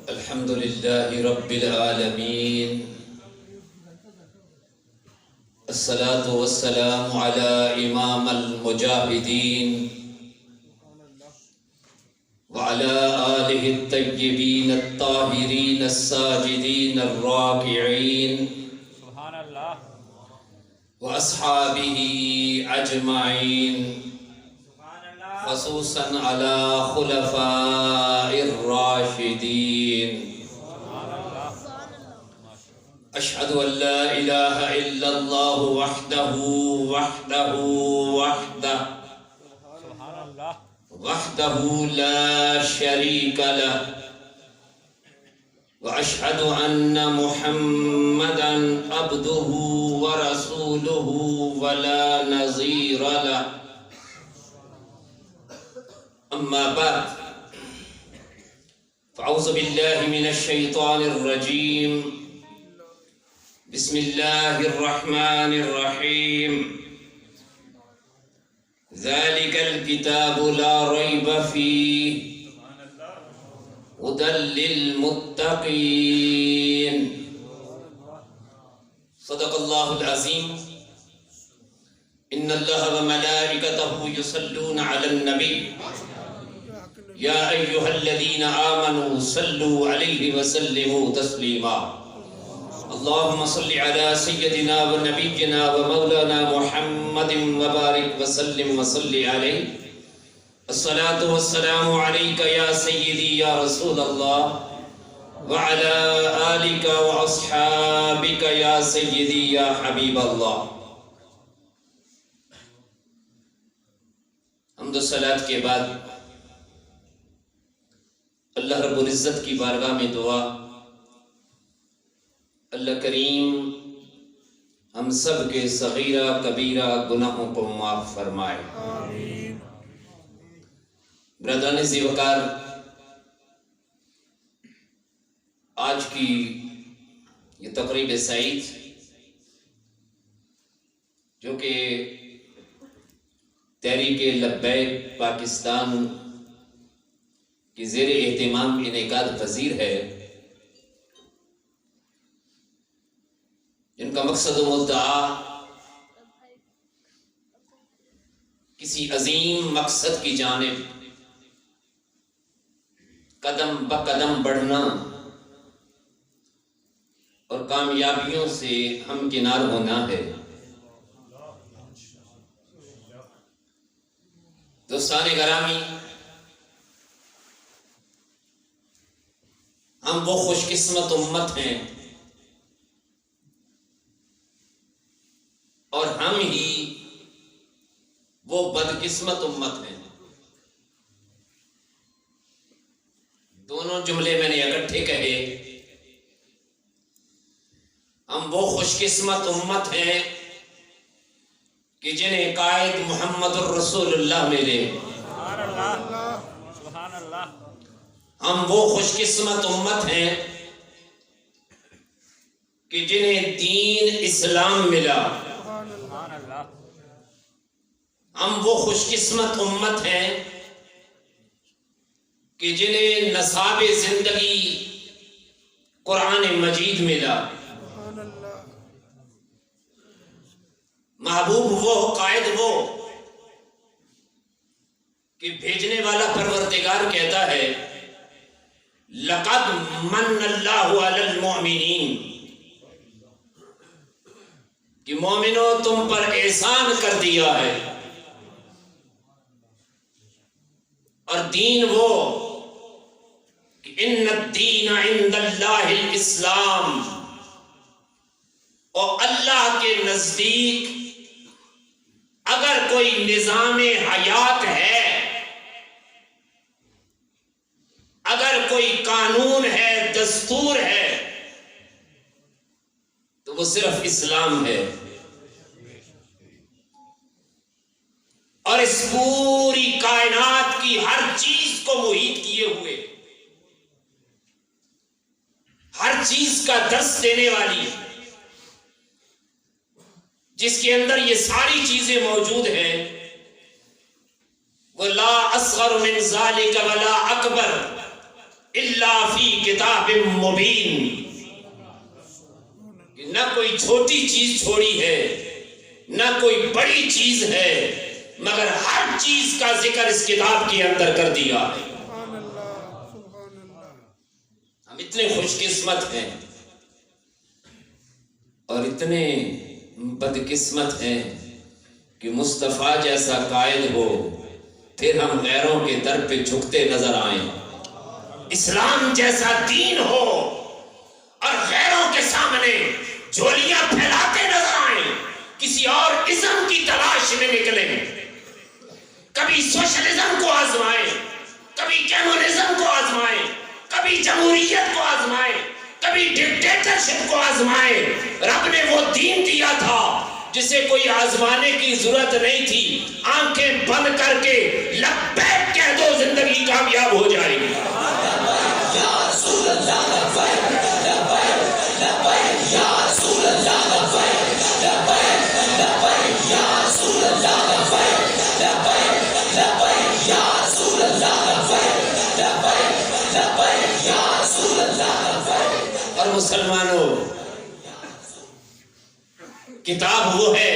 الحمد لله رب العالمين الصلاة والسلام على إمام المجاهدين وعلى آله الطيبين الطاهرين الساجدين الراكعين وأصحابه أجمعين خصوصا على خلفاء الراشدين أشهد أن لا إله إلا الله وحده لا شريك له وأشهد أن محمدا عبده ورسوله ولا نظير له أما بعد فأعوذ بالله من الشيطان الرجيم بسم الله الرحمن الرحيم ذلك الكتاب لا ريب فيه هدى للمتقين صدق الله العظيم إن الله وملائكته يصلون على النبي يا أيها الذين آمنوا صلوا عليه وسلموا تسليما اللهم صل على سيدنا ونبينا ومولانا محمد وبارك وسلم وصل عليه الصلاة والسلام عليك يا سيدي يا رسول الله وعلى آلك وأصحابك يا سيدي يا حبيب الله. حمد و صلاۃ کے بعد اللہ رب العزت کی بارگاہ میں دعا اللہ کریم ہم سب کے صغیرہ کبیرہ گناہوں کو معاف فرمائے. آمین. برادران ذی وقار، آج کی یہ تقریب سعید جو کہ تحریک لبیک پاکستان کی زیر اہتمام انعقاد پذیر ہے، جن کا مقصد و مدعا کسی عظیم مقصد کی جانب قدم بقدم بڑھنا اور کامیابیوں سے ہمکنار ہونا ہے. دوستان گرامی، ہم وہ خوش قسمت امت ہیں اور ہم ہی وہ بدقسمت امت ہیں. دونوں جملے میں نے اکٹھے کہے. ہم وہ خوش قسمت امت ہیں کہ جنہیں قائد محمد الرسول اللہ ملے. ہم وہ خوش قسمت امت ہیں کہ جنہیں دین اسلام ملا. ہم وہ خوش قسمت امت ہیں کہ جنہیں نصاب زندگی قرآن مجید ملا. محبوب وہ، قائد وہ کہ بھیجنے والا پروردگار کہتا ہے لقد من اللہ علی المؤمنین، کہ مومنوں تم پر احسان کر دیا ہے. اور دین وہ کہ ان الدین عند اللہ الاسلام، اور اللہ کے نزدیک اگر کوئی نظام حیات ہے، اگر کوئی قانون ہے، دستور ہے، تو وہ صرف اسلام ہے. اور اس پوری کائنات کی ہر چیز کو محیط کیے ہوئے، ہر چیز کا درس دینے والی، جس کے اندر یہ ساری چیزیں موجود ہیں، وہ لا اصغر من ذالک ولا اکبر، الا فی کتاب مبین، نہ کوئی چھوٹی چیز چھوڑی ہے نہ کوئی بڑی چیز ہے، مگر ہر چیز کا ذکر اس کتاب کے اندر کر دیا ہے۔ ہم اتنے خوش قسمت ہیں اور اتنے بدقسمت ہیں کہ مصطفیٰ جیسا قائد ہو پھر ہم غیروں کے در پہ جھکتے نظر آئیں، اسلام جیسا دین ہو اور غیروں کے سامنے جھولیاں پھیلاتے نظر آئیں، کسی اور ازم کی تلاش میں نکلیں، کبھی سوشلزم کو آزمائیں، کبھی کمیونزم کو آزمائیں، کبھی جمہوریت کو آزمائیں، کبھی ڈکٹیٹرشپ کو آزمائیں۔ رب نے وہ دین دیا تھا جسے کوئی آزمانے کی ضرورت نہیں تھی، آنکھیں بند کر کے لبیک کہہ دو، زندگی کامیاب ہو جائے گی۔ یا رسول اللہ لبیک لبیک لبیک، یا رسول اللہ لبیک لبیک لبیک، یا رسول اللہ لبیک لبیک لبیک، یا رسول اللہ لبیک لبیک لبیک، یا رسول اللہ لبیک۔ اور مسلمانوں، کتاب وہ ہے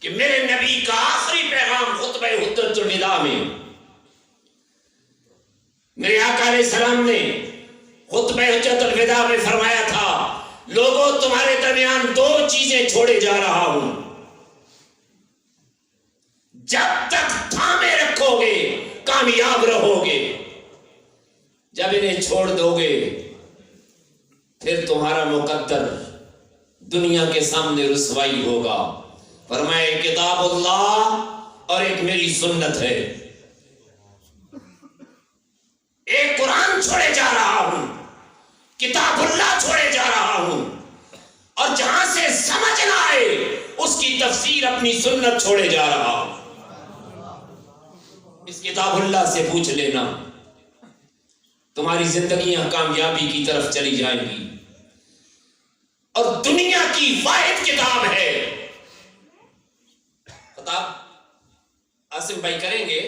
کہ میرے نبی کا آخری پیغام خطبہ حجۃ الوداع میں میرے آقا علیہ السلام نے خطبہ حجۃ الوداع میں فرمایا تھا، لوگوں تمہارے درمیان دو چیزیں چھوڑے جا رہا ہوں، جب تک تھامے رکھو گے کامیاب رہو گے، جب انہیں چھوڑ دو گے پھر تمہارا مقدر دنیا کے سامنے رسوائی ہوگا۔ فرمائے کتاب اللہ اور ایک میری سنت ہے، ایک قرآن چھوڑے جا رہا ہوں، کتاب اللہ چھوڑے جا رہا ہوں، اور جہاں سے سمجھ نہ آئے اس کی تفسیر اپنی سنت چھوڑے جا رہا ہوں۔ اس کتاب اللہ سے پوچھ لینا، تمہاری زندگیاں کامیابی کی طرف چلی جائیں گی، اور دنیا کی واحد کتاب ہے۔ خطاب عاصم بھائی کریں گے،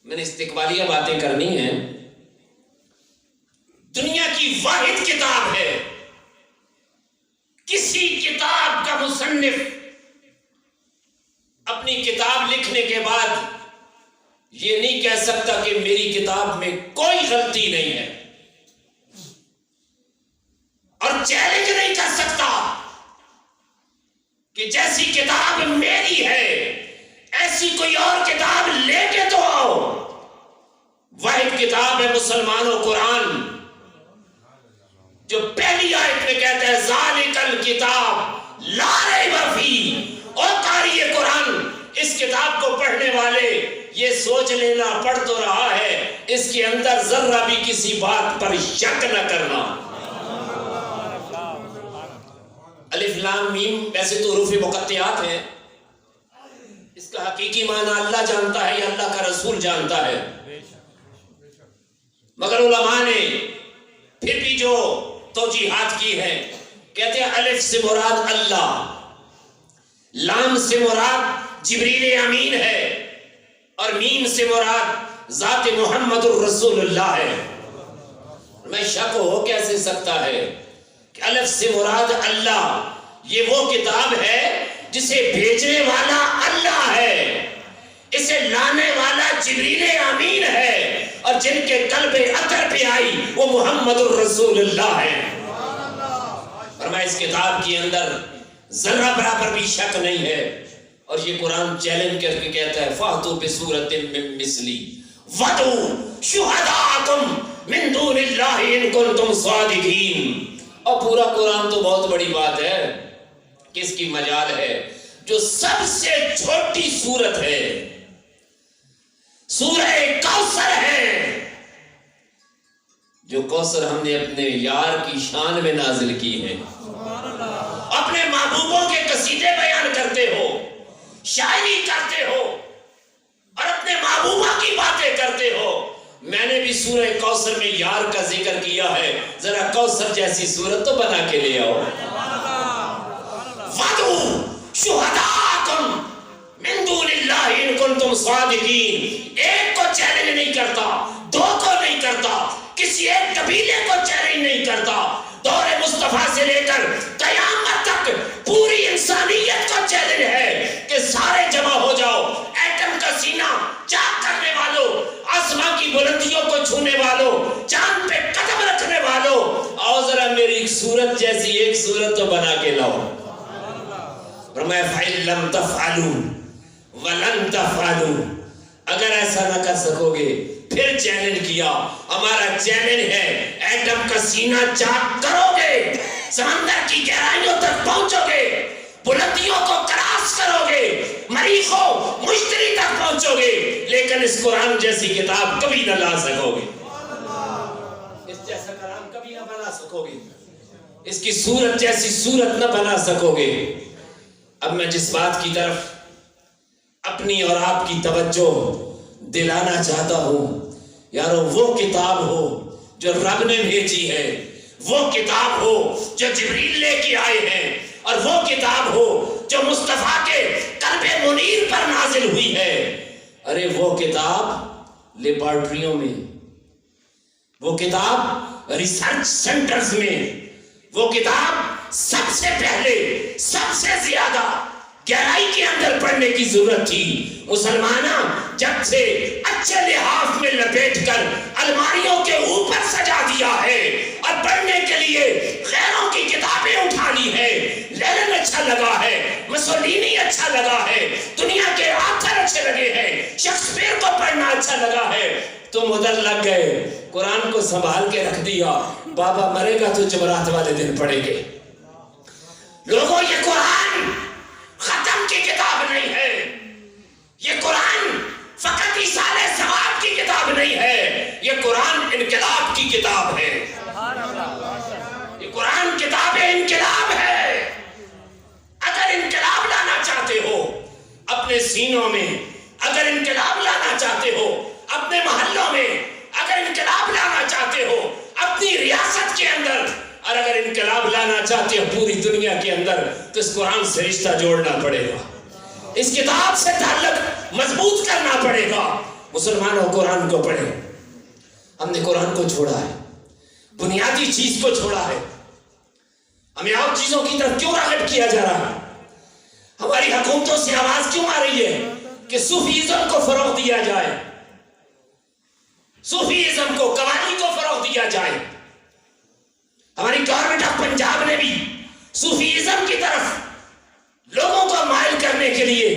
میں نے استقبالیہ باتیں کرنی ہیں۔ دنیا کی واحد کتاب ہے، کسی کتاب کا مصنف اپنی کتاب لکھنے کے بعد یہ نہیں کہہ سکتا کہ میری کتاب میں کوئی غلطی نہیں ہے، اور چیلنج نہیں کر سکتا کہ جیسی کتاب میری ہے ایسی کوئی اور کتاب لے کے تو آؤ۔ واحد کتاب ہے مسلمانوں قرآن، جو پہلی آیت میں کہتا ہے ذالک الکتاب لا ریب فیہ۔ اور قاری قرآن، اس کتاب کو پڑھنے والے یہ سوچ لینا، پڑھ تو رہا ہے، اس کے اندر ذرہ بھی کسی بات پر شک نہ کرنا۔ الف لام میم ویسے تو حروف مقطعات ہیں، اس کا حقیقی معنی اللہ جانتا ہے یا اللہ کا رسول جانتا ہے، مگر علماء نے پھر بھی جو توجیحات کی ہے، کہتے ہیں الف سے مراد اللہ، لام سے مراد جبریل امین ہے، اور میم سے مراد ذات محمد الرسول اللہ ہے۔ میں شک ہو کیسے سکتا ہے کہ الف سے مراد اللہ، یہ وہ کتاب ہے جسے بھیجنے والا اللہ ہے، اسے لانے والا جبریل امین ہے، اور جن کے قلب اثر پہ آئی وہ محمد الرسول اللہ ہے۔ فرمایا اس کتاب کے اندر ذرہ برابر بھی شک نہیں ہے، اور یہ قرآن چیلنج کر کے کہتا ہے فَأْتُوا بِسُورَةٍ مِّن مِّثْلِهِ وَادْعُوا شُهَدَاءَكُم مِّن دُونِ اللَّهِ إِن كُنتُمْ صَادِقِينَ۔ اور پورا قرآن تو بہت بڑی بات ہے، کس کی مجال ہے؟ جو سب سے چھوٹی سورت ہے، سورہ کوثر ہے، جو کوثر ہم نے اپنے یار کی شان میں نازل کی ہے۔ اپنے محبوبوں کے قصیدے بیان کرتے ہو، شاعری کرتے ہو، اور اپنے محبوبہ کی باتیں کرتے ہو۔ میں نے بھی سورہ کوثر میں یار کا ذکر کیا ہے، ذرا کوثر جیسی سورت تو بنا کے لے آؤ۔ وَادْعُوا شُهَدَاءَكُم مِّن دُونِ اللَّهِ إِن كُنتُمْ صَادِقِينَ۔ ایک کو چیلنج نہیں کرتا، کسی ایک قبیلے کو چیلنج نہیں کرتا. دور مصطفیٰ سے لے کر قیامت تک پوری انسانیت کو چیلنج ہے کہ سارے جمع ہو جاؤ. ایٹم کا سینہ چاک کرنے والوں، آسمان کی بلندیوں کو چھونے والوں، چاند پہ قدم رکھنے والوں، آؤ ذرا میری ایک صورت جیسی ایک صورت تو بنا کے لاؤ. فرمایا فَإِن لَمْ تَفْعَلُوا وَلَن تَفْعَلُوا، اگر ایسا نہ کر سکو گے. پھر چیلنج کیا، ہمارا چیلنج ہے ایٹم کا سینہ چاک کرو گے، سمندر کی گہرائیوں تک پہنچو گے، بلندیوں کو کراس کرو گے، مریخ و مشتری تک پہنچو گے، لیکن اس قرآن جیسی کتاب کبھی نہ لا سکو گے. اس جیسا قرآن کبھی نہ بنا سکو گے، اس کی صورت جیسی صورت نہ بنا سکو گے. اب میں جس بات کی طرف اپنی اور آپ کی توجہ دلانا چاہتا ہوں، یارو وہ کتاب ہو جو رب نے بھیجی ہے، وہ کتاب ہو جو جبریل لے کے آئے ہیں، اور وہ کتاب ہو جو مصطفیٰ کے قلب منیر پر نازل ہوئی ہے. ارے وہ کتاب لیبارٹریوں میں، وہ کتاب ریسرچ سینٹرز میں، وہ کتاب سب سے پہلے سب سے زیادہ گہرائی کے اندر پڑھنے کی ضرورت تھی. مسلمانہ جب سے اچھے لحاف میں لپیٹ کر الماریوں کے اوپر سجا دیا ہے اور پڑھنے کے لیے غیروں کی کتابیں اٹھا لی ہے. لینن اچھا لگا ہے، مسولینی اچھا لگا ہے، دنیا کے آتھر اچھے لگے ہیں، شیکسپیئر کو پڑھنا اچھا لگا ہے. تم ادھر لگ گئے، قرآن کو سنبھال کے رکھ دیا. بابا مرے گا تو جمعرات والے دن پڑھیں گے. لوگوں یہ قرآن ختم کی کتاب نہیں ہے، یہ قرآن فقط ایصال ثواب کی کتاب نہیں ہے، یہ قرآن انقلاب کی کتاب ہے. یہ قرآن کتاب انقلاب ہے. اگر انقلاب لانا چاہتے ہو اپنے سینوں میں، اگر انقلاب لانا چاہتے ہو اپنے محلوں میں، اگر انقلاب لانا چاہتے ہو اپنی ریاست کے اندر، اور اگر انقلاب لانا چاہتے ہو پوری دنیا کے اندر، تو اس قرآن سے رشتہ جوڑنا پڑے گا، اس کتاب سے تعلق مضبوط کرنا پڑے گا. مسلمانوں قرآن کو پڑھیں. ہم نے قرآن کو چھوڑا ہے، بنیادی چیز کو چھوڑا ہے. ہمیں اور چیزوں کی طرف کیوں راغب کیا جا رہا ہے؟ ہماری حکومتوں سے آواز کیوں آ رہی ہے کہ صوفیزم کو فروغ دیا جائے، صوفیزم کو، قوالی کو فروغ دیا جائے. ہماری گورنمنٹ آف پنجاب نے بھی صوفیزم کی طرف لوگوں کو مائل کرنے کے لیے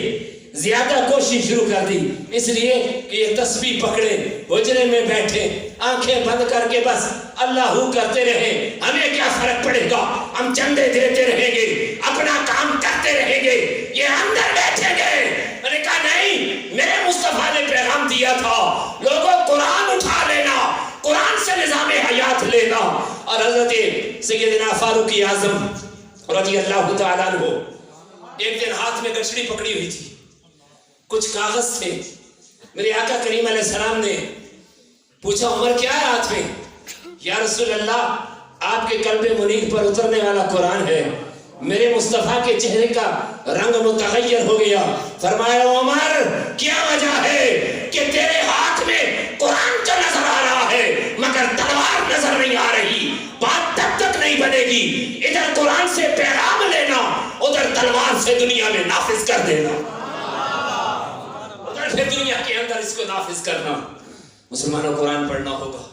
زیادہ کوشش شروع کر دی، اس لیے کہ یہ تسبیح پکڑے، حجرے میں بیٹھے، آنکھیں بند کر کے بس اللہ کرتے رہیں. ہمیں کیا فرق پڑے گا، ہم چندے دیتے رہیں گے، اپنا کام کرتے رہیں گے، یہ اندر بیٹھیں گے. میں نے کہا نہیں، میرے مصطفیٰ نے پیغام دیا تھا لوگوں قرآن اٹھا لینا، قرآن سے نظام حیات لینا. اور حضرت سیدنا فاروق اعظم رضی اللہ تعالیٰ عنہ ایک دن ہاتھ میں گچھڑی پکڑی ہوئی تھی، کچھ کاغذ تھے. میرے آقا کریم علیہ السلام نے پوچھا عمر کیا ہے ہاتھ میں؟ یا رسول اللہ آپ کے قلب منیر پر اترنے والا قرآن ہے. میرے مصطفیٰ کے چہرے کا رنگ متغیر ہو گیا. فرمایا عمر کیا وجہ ہے کہ تیرے ہاتھ میں قرآن تو نظر آ رہا ہے مگر تلوار نظر نہیں آ رہی. بات تب تک نہیں بنے گی، ادھر قرآن سے پیغام لینا، ادھر تلوار سے دنیا میں نافذ کر دینا، ادھر سے دنیا کے اندر اس کو نافذ کرنا. مسلمانوں قرآن پڑھنا ہوگا،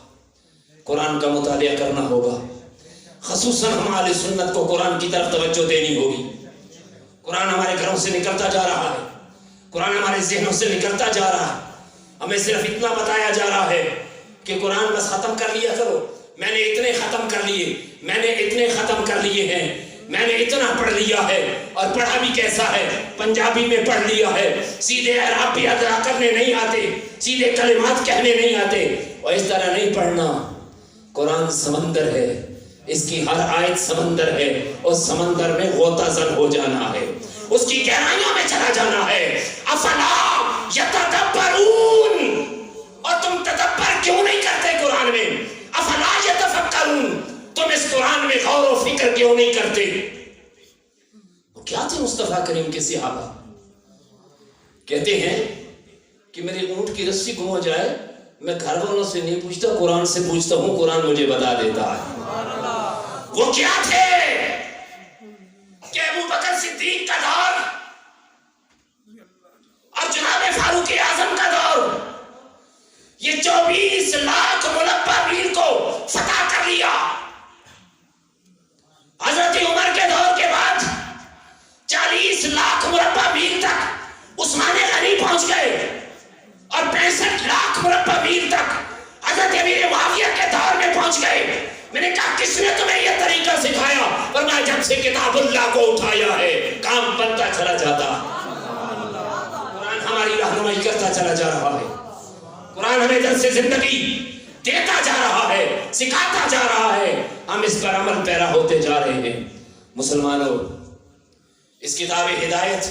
قرآن کا مطالعہ کرنا ہوگا. خصوصاً ہم اہل سنت کو قرآن کی طرف توجہ دینی ہوگی. قرآن ہمارے گھروں سے نکلتا جا رہا ہے، قرآن ہمارے ذہنوں سے نکلتا جا رہا ہے. ہمیں صرف اتنا بتایا جا رہا ہے کہ قرآن بس ختم کر لیا کرو. میں نے اتنے ختم کر لیے، میں نے اتنے ختم کر لیے ہیں، میں نے اتنا پڑھ لیا ہے. اور پڑھا بھی کیسا ہے؟ پنجابی میں پڑھ لیا ہے، سیدھے اعراب بھی ادا کرنے نہیں آتے، سیدھے کلمات کہنے نہیں آتے. اور اس طرح نہیں پڑھنا. قرآن سمندر ہے، اس کی ہر آیت سمندر ہے، اس سمندر میں غوطہ زن ہو جانا ہے، اس کی گہرائیوں میں چلا جانا ہے. افلا یتدبرون، اور تم تدبر کیوں نہیں کرتے قرآن میں؟ افلا یتفکرون، تم اس قرآن میں غور و فکر کیوں نہیں کرتے؟ وہ کیا تھے مصطفیٰ کریم کے صحابہ؟ کہتے ہیں کہ میرے اونٹ کی رسی گم ہو جائے میں گھر والوں سے نہیں پوچھتا، قرآن سے پوچھتا ہوں، قرآن مجھے بتا دیتا ہے وہ کیا تھے کہ ابو بکر صدیق کا دور اور جناب فاروق اعظم کا دور، یہ 24 لاکھ مربع میل کو فتح کر لیا۔ حضرت عمر کے دور کے بعد 40 لاکھ مربع میل تک عثمان غنی پہنچ گئے، اور 65 لاکھ مربع میل تک حضرت امیر معاویہ کے دور میں پہنچ گئے۔ میں نے کہا کس نے تمہیں یہ طریقہ سکھایا؟ فرمایا جب سے کتاب اللہ کو اٹھایا ہے کام بنتا چلا جاتا، قرآن ہماری رہنمائی کرتا چلا جا رہا ہے، قرآن ہمیں درس زندگی دیتا جا رہا ہے، سکھاتا جا رہا ہے، ہم اس پر عمل پیرا ہوتے جا رہے ہیں۔ مسلمانوں، اس کتاب ہدایت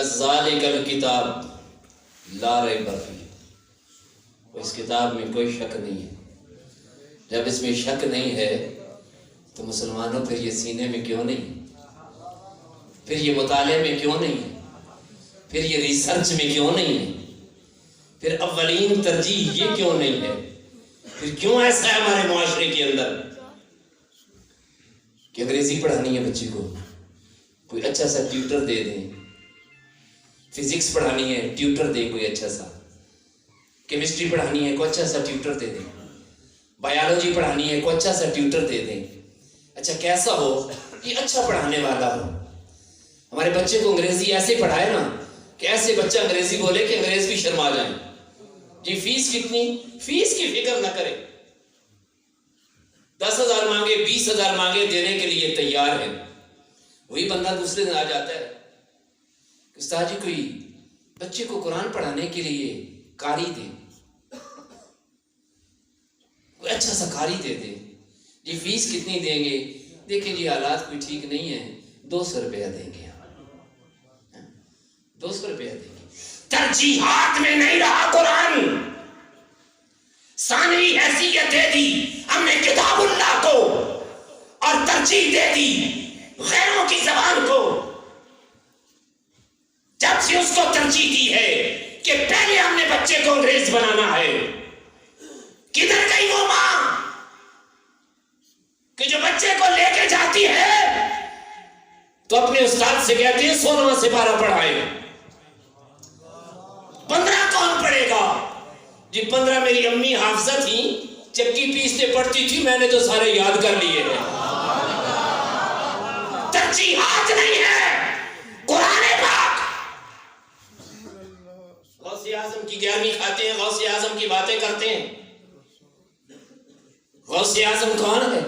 ذالک الکتاب لا ریب فیہ، اس کتاب میں کوئی شک نہیں ہے۔ جب اس میں شک نہیں ہے تو مسلمانوں پھر یہ سینے میں کیوں نہیں، پھر یہ مطالعے میں کیوں نہیں، پھر یہ ریسرچ میں کیوں نہیں ہے، پھر اولین ترجیح یہ کیوں نہیں ہے؟ پھر کیوں ایسا ہے ہمارے معاشرے کے اندر کہ انگریزی پڑھانی ہے بچے کو، کوئی اچھا سا ٹیوٹر دے دیں، فزکس پڑھانی ہے ٹیوٹر دیں کوئی اچھا سا، کیمسٹری پڑھانی ہے کوئی اچھا سا ٹیوٹر دے دیں، بایولوجی پڑھانی ہے کوئی اچھا سا ٹیوٹر دے دیں۔ اچھا کیسا ہو؟ یہ اچھا پڑھانے والا ہو۔ ہمارے بچے کو انگریزی ایسے پڑھائے نا کہ ایسے بچہ انگریزی بولے کہ انگریز بھی شرما جائیں۔ جی فیس کتنی؟ فیس کی فکر نہ کرے، 10,000 مانگے 20,000 مانگے دینے کے لیے تیار ہے۔ وہی بندہ دوسرے دن آ جاتا ہے، استاد جی کوئی بچے کو قرآن پڑھانے کے لیے قاری دے، کوئی اچھا سا قاری دے دے۔ جی فیس کتنی دیں گے؟ دیکھیں جی حالات کوئی ٹھیک نہیں ہے، 200 روپیہ دیں گے، 200 روپیہ دیں گے۔ ترجیحات میں نہیں رہا قرآن، ثانوی حیثیت دے دی ہم نے کتاب اللہ کو، اور ترجیح دے دی غیروں کی زبان کو۔ جب سے اس کو ترجیح دی ہے کہ پہلے ہم نے بچے کو انگریز بنانا ہے، کدھر گئی وہ ماں کہ جو بچے کو لے کے جاتی ہے تو اپنے استاد سے کہتے ہیں 16واں سپارہ پڑھائے، 15 کون پڑھے گا؟ جی 15 میری امی حافظہ تھی، چکی پیستے پڑھتی تھی، میں نے تو سارے یاد کر لیے ہیں۔ ترجیحات نہیں ہے قرآن پاک۔ غوث اعظم کی 11ویں کھاتے ہیں، غوث اعظم کی باتیں کرتے ہیں۔ غوث اعظم کون ہے؟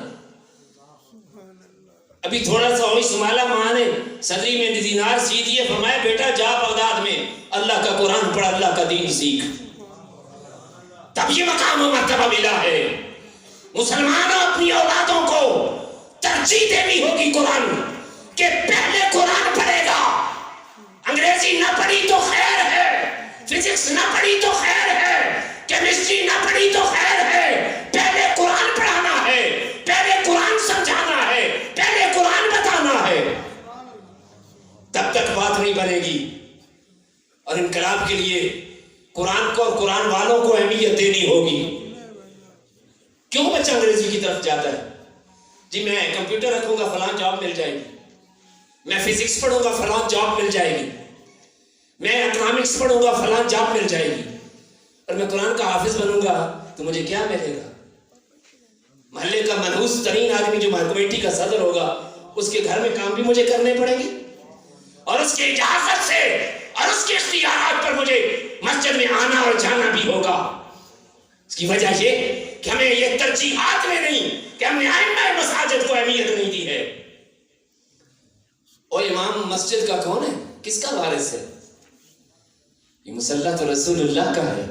ابھی تھوڑا سا ہوئی سمالہ ماں نے صدری میں دینار سی دیے، فرمایا بیٹا جا بغداد میں اللہ کا قرآن پڑھ، اللہ کا دین سیکھ۔ تب یہ مقام و مرتبہ ملا ہے۔ مسلمانوں اپنی اولادوں کو ترجیح دینی ہوگی قرآن، کہ پہلے قرآن پڑھے گا، انگریزی نہ پڑھی تو خیر ہے، فزکس نہ پڑھی تو خیر ہے، کیمسٹری نہ پڑھی تو خیر ہے، پہلے قرآن پڑھانا ہے، پہلے قرآن سمجھانا ہے، پہلے قرآن بتانا ہے، تب تک بات نہیں بنے گی۔ اور انقلاب کے لیے قرآن کو اور قرآن والوں کو اہمیت دینی ہوگی۔ کیوں بچہ انگریزی کی طرف جاتا ہے؟ جی میں کمپیوٹر رکھوں گا فلاں جاب مل جائے گی، میں فزکس پڑھوں گا فلاں جاب مل جائے گی، میں اکنامکس پڑھوں گا فلاں جاب مل جائے گی، اور میں قرآن کا حافظ بنوں گا تو مجھے کیا ملے گا؟ محلے کا منحوس ترین آدمی جو کمیٹی کا صدر ہوگا، اس کے گھر میں کام بھی مجھے کرنے پڑیں گے، اور اس کی اجازت سے اور اس کے اختیارات پر مجھے مسجد میں آنا اور جانا بھی ہوگا۔ اس کی وجہ یہ کہ ہمیں یہ ترجیحات میں نہیں، کہ ہم نے ائمہ مساجد کو اہمیت نہیں دی ہے۔ اور امام مسجد کا کون ہے؟ کس کا وارث ہے؟ یہ مصلی تو رسول اللہ کا ہے،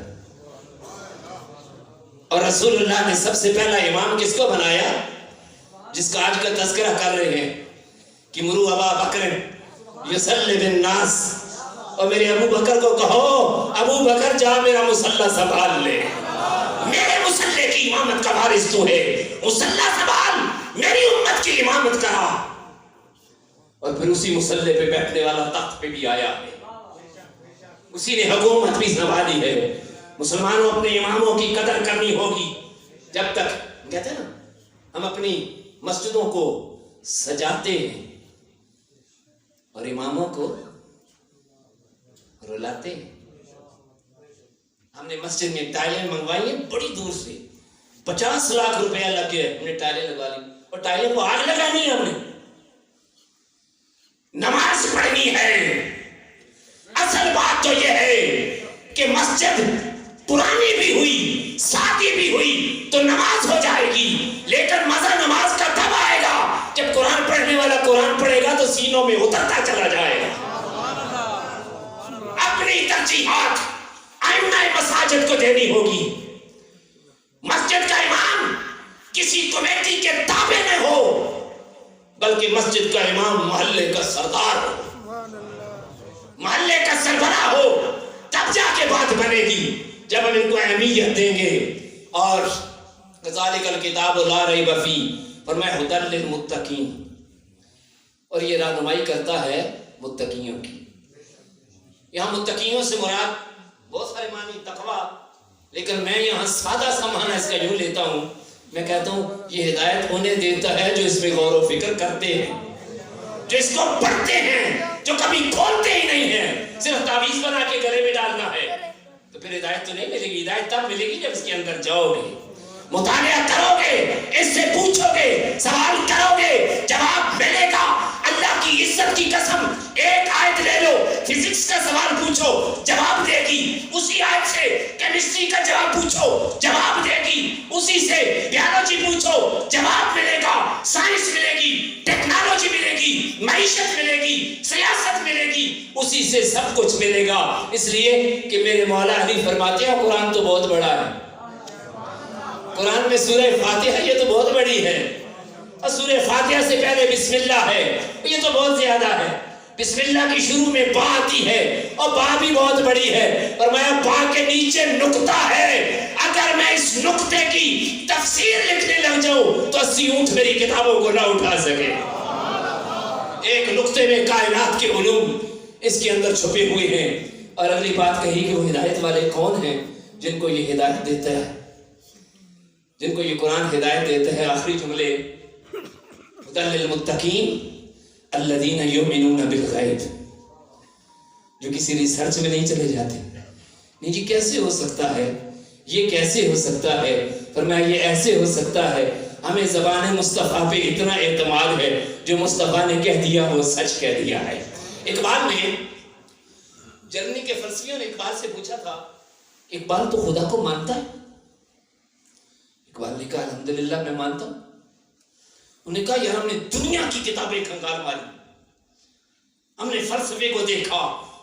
اور رسول اللہ نے سب سے پہلا امام کس کو بنایا؟ جس کا آج کا تذکرہ کر رہے ہیں کہ مرو ابا بکر یصلی بالناس، اور میرے ابو بکر کو کہو بکر جا میرا مصلی سنبھال لے، میرے مصلی کی امامت کا وارث تو ہے، مصلی سنبھال، میری امت کی امامت کرا۔ اور پھر اسی مصلی پہ بیٹھنے والا تخت پہ بھی آیا ہے، اسی نے حکومت بھی سنبھالی ہے۔ مسلمانوں اپنے اماموں کی قدر کرنی ہوگی۔ جب تک کہتے ہیں نا ہم اپنی مسجدوں کو سجاتے ہیں اور اماموں کو رلاتے ہیں۔ ہم نے مسجد میں ٹائلیں منگوائی ہیں بڑی دور سے، 50 لاکھ روپیہ لگ گئے، ہم نے ٹائلیں لگا لی اور ٹائلیں کو آگ لگانی ہے۔ ہم نے نماز پڑھنی ہے۔ اصل بات تو یہ ہے کہ مسجد پرانی بھی ہوئی، سادی بھی ہوئی تو نماز ہو جائے گی، لیکن مزہ نماز کا تب آئے گا جب قرآن پڑھنے والا قرآن پڑھے گا تو سینوں میں اترتا چلا جائے گا۔ اپنی ترجیحات ائمہ مساجد کو دینی ہوگی۔ مسجد کا امام کسی کمیٹی کے تابع نہ ہو، بلکہ مسجد کا امام محلے کا سردار ہو، محلے کا سربراہ ہو، تب جا کے بات بنے گی جب ہم ان کو اہمیت دیں گے۔ اور کذالک الکتاب لا ریب فیہ، فرمایا ھدی للمتقین، اور یہ رہنمائی کرتا ہے متقیوں کی۔ یہاں متقیوں سے مراد بہت سارے معنی تقویٰ، لیکن میں یہاں سادہ سا معنی اس کا یوں لیتا ہوں، میں کہتا ہوں یہ ہدایت انہیں دیتا ہے جو اس میں غور و فکر کرتے ہیں، جو اس کو پڑھتے ہیں، جو کبھی کھولتے ہی نہیں ہیں، صرف تعویذ بنا کے گلے میں ڈالنا ہے تو پھر ہدایت تو نہیں ملے گی۔ ہدایت تب ملے گی جب اس کے اندر جاؤ گے، مطالعہ کرو گے، اس سے پوچھو گے، سوال کرو گے، جواب ملے گا۔ اللہ کی عزت کی قسم، ایک آیت لے لو، فزکس کا سوال پوچھو جواب دے گی، اسی آیت سے کیمسٹری کا جواب پوچھو جواب دے گی، اسی سے بیالوجی پوچھو جواب ملے گا، سائنس ملے گی، ٹیکنالوجی ملے گی، معیشت ملے گی، سیاست ملے گی، اسی سے سب کچھ ملے گا۔ اس لیے کہ میرے مولا علی فرماتے ہیں قرآن تو بہت بڑا ہے، قرآن میں سورہ فاتحہ یہ تو بہت بڑی ہے، اور سورہ فاتحہ سے پہلے بسم اللہ ہے، یہ تو بہت زیادہ ہے۔ بسم اللہ کی شروع میں با آتی ہے اور با بھی بہت بڑی ہے، اور میں با کے نیچے نقطہ ہے، اگر میں اس نقطے کی تفسیر لکھنے لگ جاؤں تو 80 اونٹ میری کتابوں کو نہ اٹھا سکے۔ ایک نقطے میں کائنات کے علوم اس کے اندر چھپے ہوئے ہیں۔ اور اگلی بات کہی کہ وہ ہدایت والے کون ہیں جن کو یہ ہدایت دیتا ہے، جن کو یہ قرآن ہدایت دیتا ہے۔ آخری جملے ھدی للمتقین الذین یؤمنون بالغیب، جو کسی ریسرچ میں نہیں چلے جاتے، نہیں جی کیسے ہو سکتا ہے، یہ کیسے ہو سکتا ہے، فرمایا یہ ایسے ہو سکتا ہے، ہمیں زبان مصطفیٰ پہ اتنا اعتماد ہے، جو مصطفیٰ نے کہہ دیا وہ سچ کہہ دیا ہے۔ اقبال نے، جرمنی کے فلسفیوں نے اقبال سے پوچھا تھا، اقبال تو خدا کو مانتا ہے؟ اقبال نے کہا الحمدللہ میں مانتا ہوں۔ انہوں نے کہا یار ہم نے دنیا کی کتابیں کھنگال ماری، ہم نے فلسفے کو دیکھا،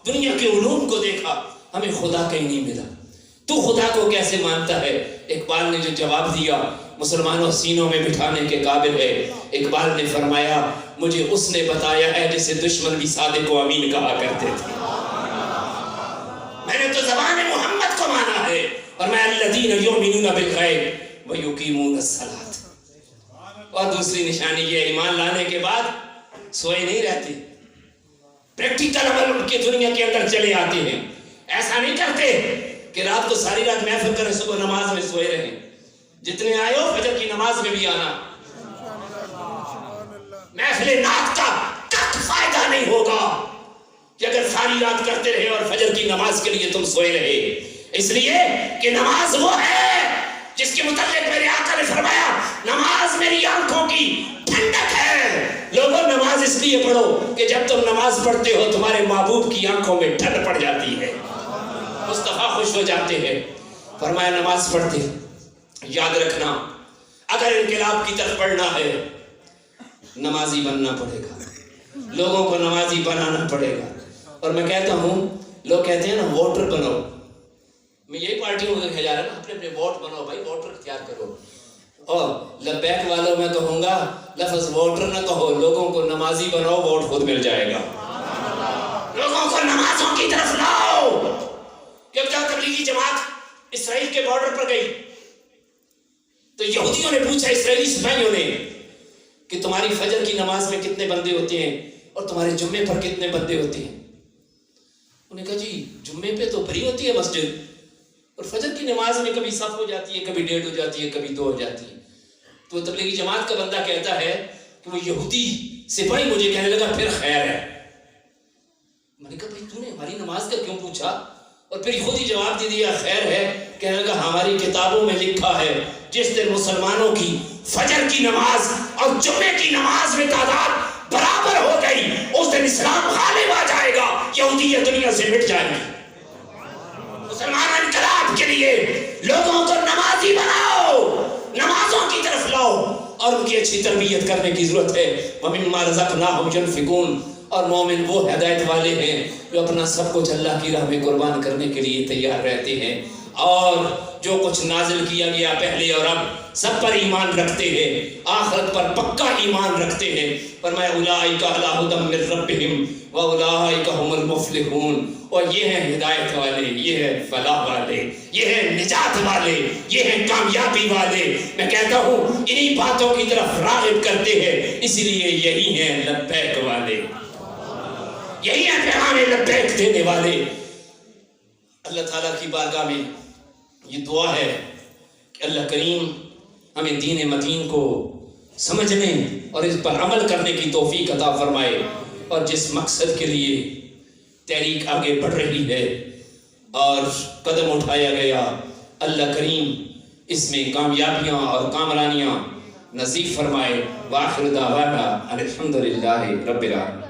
دنیا کے علوم کو دیکھا، ہمیں خدا کہیں نہیں ملا، تو خدا کو کیسے مانتا ہے؟ اقبال نے جو جواب دیا مسلمانوں سینوں میں بٹھانے کے قابل ہے۔ اقبال نے فرمایا مجھے اس نے بتایا ہے جسے دشمن بھی صادق و امین کہا کرتے تھے، میں نے تو زبان محمد کو مانا ہے، اور میں الذین یؤمنون بالغیب ویقیمون الصلاۃ۔ اور دوسری نشانی یہ ایمان لانے کے بعد سوئے نہیں رہتے، پریکٹیکل عمل ان کے دنیا کے اندر چلے آتے ہیں۔ ایسا نہیں کرتے کہ رات کو ساری رات محفل کریں صبح نماز میں سوئے رہیں، جتنے آئے ہو فجر کی نماز میں بھی آنا۔ محفل نعت کا کٹ فائدہ نہیں ہوگا کہ اگر ساری رات کرتے رہے اور فجر کی نماز کے لیے تم سوئے رہے، اس لیے کہ نماز وہ ہے جس کے متعلق میرے آقا نے فرمایا نماز میری آنکھوں کی ٹھنڈک ہے۔ لوگوں نماز اس لیے پڑھو کہ جب تم نماز پڑھتے ہو تمہارے محبوب کی آنکھوں میں ٹھنڈ پڑ جاتی ہے، مصطفیٰ خوش ہو جاتے ہیں۔ فرمایا نماز پڑھتے، یاد رکھنا اگر انقلاب کی طرف بڑھنا ہے نمازی بننا پڑے گا، لوگوں کو نمازی بنانا پڑے گا۔ اور میں کہتا ہوں لوگ کہتے ہیں نا ووٹر بنو، میں یہی پارٹیوں کو کہا جا رہا ہے نا اپنے اپنے ووٹ بنو بھائی، ووٹر اختیار کرو۔ اور لبیک والوں میں کہوں گا لفظ ووٹر نہ کہو، لوگوں کو نمازی بناؤ، ووٹ خود مل جائے گا۔ لوگوں کو نمازوں کی طرف لاؤ، جب تک تبلیغی جماعت اسرائیل کے بارڈر پر گئی تو یہودیوں نے پوچھا اسرائیلی سپاہیوں نے کہ تمہاری فجر کی نماز میں کتنے بندے ہوتے ہیں اور تمہارے جمعے پر کتنے بندے ہوتے ہیں؟ انہوں نے کہا جی جمعے پہ تو بھری ہوتی ہے مسجد اور فجر کی نماز میں کبھی صف ہو جاتی ہے، کبھی 1.5 ہو جاتی ہے، کبھی 2 ہو جاتی ہے۔ تو تبلیغی جماعت کا بندہ کہتا ہے کہ وہ یہودی سپاہی مجھے کہنے لگا پھر خیر ہے۔ میں نے کہا بھائی تو نے ہماری نماز کا کیوں پوچھا؟ اور پھر یہودی جواب دے دیا خیر ہے، کہنے لگا ہماری کتابوں میں لکھا ہے جس دن مسلمانوں کی فجر کی نماز اور جمعے کی نماز میں تعداد برابر ہو گئی اس دن اسلام غالب آ جائے گا، یہودیت دنیا سے مٹ جائے گی۔ مسلمان انقلاب کے لیے لوگوں کو نمازی بناؤ، نمازوں کی طرف لاؤ اور ان کی اچھی تربیت کرنے کی ضرورت ہے۔ وَمِمَّا رَزَقْنَاهُمْ يُنْفِقُونَ، اور مومن وہ ہدایت والے ہیں جو اپنا سب کچھ اللہ کی راہ میں قربان کرنے کے لیے تیار رہتے ہیں اور جو کچھ نازل کیا گیا پہلے اور اب سب پر ایمان رکھتے ہیں، آخرت پر پکا ایمان رکھتے ہیں۔ فرمایا اولئک علی ھدی من ربہم واولئک هم المفلحون، اور یہ ہیں ہدایت والے، یہ ہیں فلاح والے، یہ ہیں نجات والے، یہ ہیں کامیابی والے۔ میں کہتا ہوں انہی باتوں کی طرف راغب کرتے ہیں، اسی لیے یہی ہیں لبیک والے، یہی ہیں پیغام لبیک دینے والے۔ اللہ تعالیٰ کی بارگاہ میں یہ دعا ہے کہ اللہ کریم ہمیں دین متین کو سمجھنے اور اس پر عمل کرنے کی توفیق عطا فرمائے، اور جس مقصد کے لیے تحریک آگے بڑھ رہی ہے اور قدم اٹھایا گیا، اللہ کریم اس میں کامیابیاں اور کامرانیاں نصیب فرمائے۔ وآخر دعوانا الحمدللہ رب العالمین۔